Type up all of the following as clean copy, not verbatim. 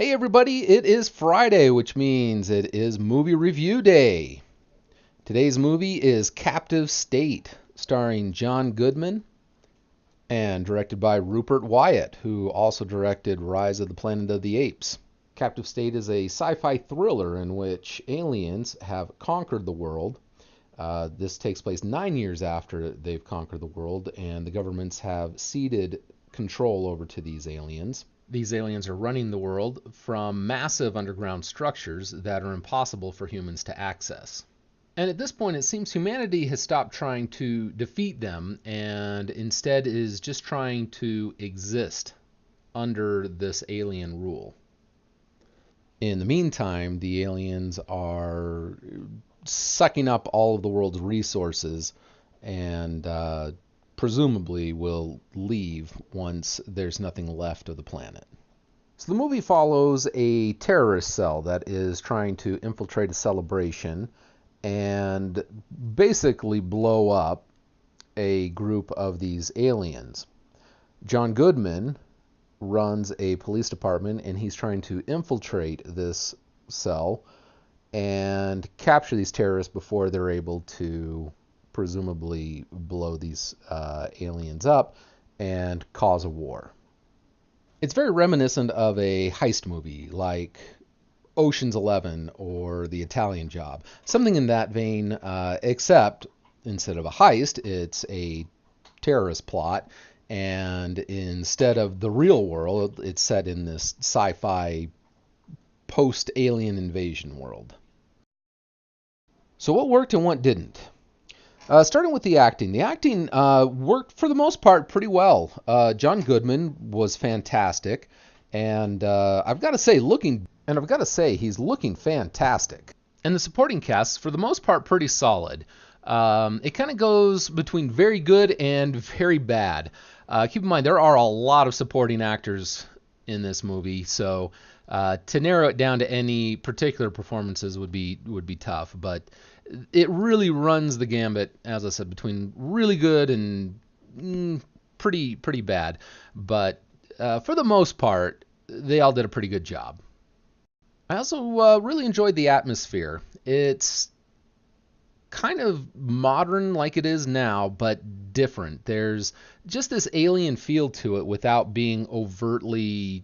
Hey everybody, it is Friday, which means it is movie review day. Today's movie is Captive State, starring John Goodman and directed by Rupert Wyatt, who also directed Rise of the Planet of the Apes. Captive State is a sci-fi thriller in which aliens have conquered the world. This takes place 9 years after they've conquered the world, and the governments have ceded control over to these aliens. These aliens are running the world from massive underground structures that are impossible for humans to access. And at this point, it seems humanity has stopped trying to defeat them and instead is just trying to exist under this alien rule. In the meantime, the aliens are sucking up all of the world's resources and presumably will leave once there's nothing left of the planet. So the movie follows a terrorist cell that is trying to infiltrate a celebration and basically blow up a group of these aliens. John Goodman runs a police department and he's trying to infiltrate this cell and capture these terrorists before they're able to presumably blow these aliens up and cause a war. It's very reminiscent of a heist movie like Ocean's 11 or The Italian Job, something in that vein, except instead of a heist, it's a terrorist plot, and instead of the real world, it's set in this sci-fi post-alien invasion world. So what worked and what didn't? Starting with the acting. The acting worked for the most part pretty well. John Goodman was fantastic, and I've got to say he's looking fantastic. And the supporting cast, for the most part, pretty solid. It kind of goes between very good and very bad. Keep in mind there are a lot of supporting actors in this movie, so to narrow it down to any particular performances would be tough, but it really runs the gambit, as I said, between really good and pretty bad. But for the most part, they all did a pretty good job. I also really enjoyed the atmosphere. It's kind of modern like it is now, but different. There's just this alien feel to it without being overtly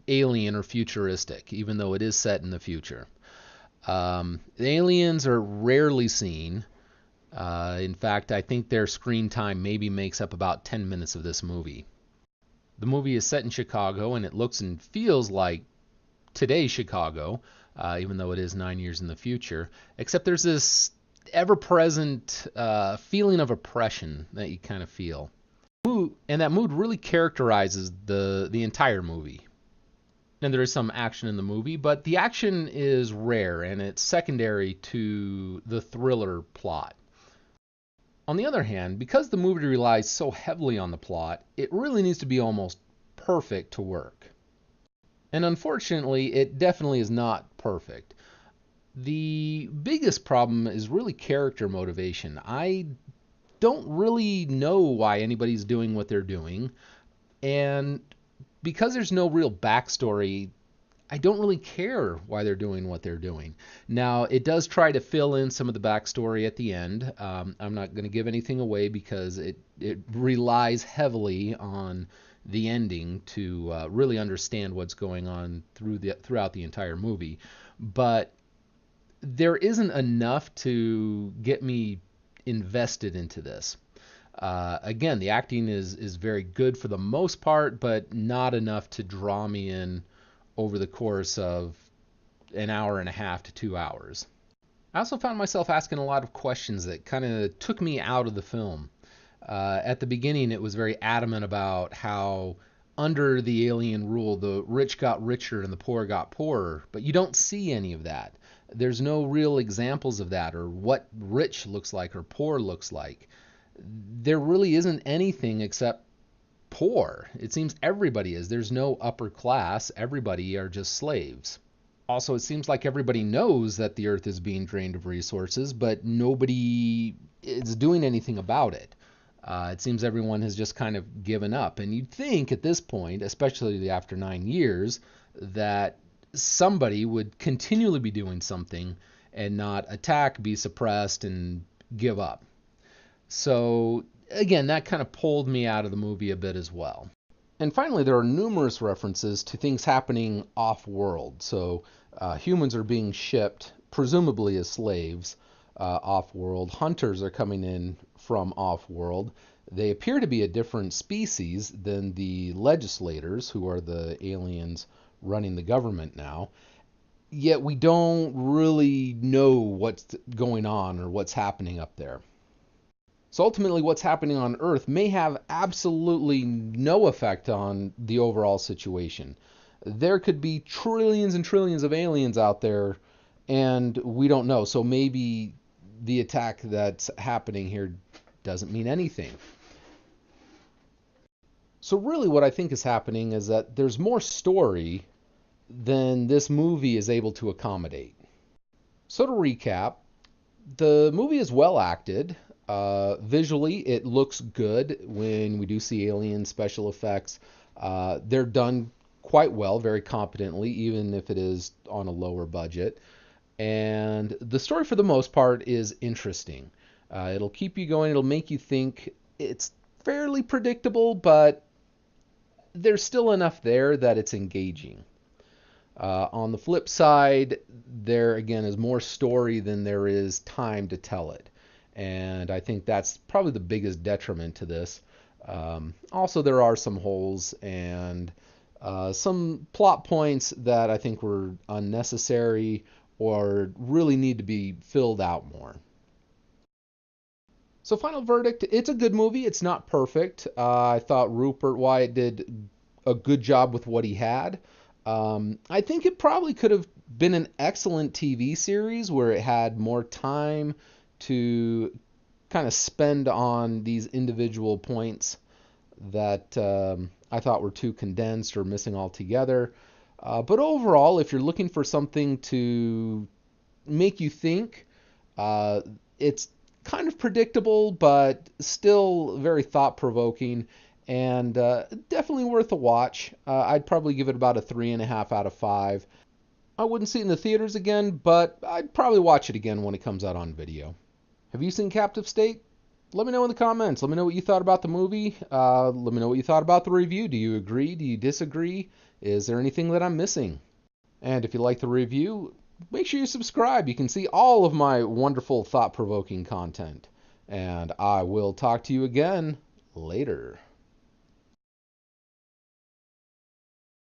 alien or futuristic, even though it is set in the future. The aliens are rarely seen. In fact, I think their screen time maybe makes up about 10 minutes of this movie. The movie is set in Chicago, and it looks and feels like today's Chicago, even though it is 9 years in the future, except there's this ever-present feeling of oppression that you kind of feel. And that mood really characterizes the entire movie. And there is some action in the movie, but the action is rare and it's secondary to the thriller plot. On the other hand, because the movie relies so heavily on the plot, it really needs to be almost perfect to work. And unfortunately, it definitely is not perfect. The biggest problem is really character motivation. I don't really know why anybody's doing what they're doing, and because there's no real backstory, I don't really care why they're doing what they're doing. Now, it does try to fill in some of the backstory at the end. I'm not going to give anything away because it relies heavily on the ending to really understand what's going on throughout the entire movie. But there isn't enough to get me invested into this. Again, the acting is very good for the most part, but not enough to draw me in over the course of an hour and a half to 2 hours. I also found myself asking a lot of questions that kind of took me out of the film. At the beginning, it was very adamant about how under the alien rule, the rich got richer and the poor got poorer, but you don't see any of that. There's no real examples of that or what rich looks like or poor looks like. There really isn't anything except poor. It seems everybody is. There's no upper class. Everybody are just slaves. Also, it seems like everybody knows that the earth is being drained of resources, but nobody is doing anything about it. It seems everyone has just kind of given up. And you'd think at this point, especially after 9 years, that somebody would continually be doing something and not attack, be suppressed, and give up. So, again, that kind of pulled me out of the movie a bit as well. And finally, there are numerous references to things happening off world. So, humans are being shipped, presumably as slaves, off world. Hunters are coming in from off world. They appear to be a different species than the legislators, who are the aliens running the government now. Yet we don't really know what's going on or what's happening up there. So ultimately, what's happening on Earth may have absolutely no effect on the overall situation. There could be trillions and trillions of aliens out there, and we don't know. So maybe the attack that's happening here doesn't mean anything. So really what I think is happening is that there's more story than this movie is able to accommodate. So to recap, the movie is well acted. Visually, it looks good when we do see alien special effects. They're done quite well, very competently, even if it is on a lower budget. And the story, for the most part, is interesting. It'll keep you going, it'll make you think. It's fairly predictable, but there's still enough there that it's engaging. On the flip side, there again is more story than there is time to tell it. And I think that's probably the biggest detriment to this. Also, there are some holes and some plot points that I think were unnecessary or really need to be filled out more. So, final verdict, it's a good movie. It's not perfect. I thought Rupert Wyatt did a good job with what he had. I think it probably could have been an excellent TV series where it had more time to kind of spend on these individual points that I thought were too condensed or missing altogether. But overall, if you're looking for something to make you think, it's kind of predictable, but still very thought-provoking, and definitely worth a watch. I'd probably give it about a 3.5 out of 5. I wouldn't see it in the theaters again, but I'd probably watch it again when it comes out on video. Have you seen Captive State? Let me know in the comments. Let me know what you thought about the movie. Let me know what you thought about the review. Do you agree? Do you disagree? Is there anything that I'm missing? And if you like the review, make sure you subscribe. You can see all of my wonderful thought-provoking content. And I will talk to you again later.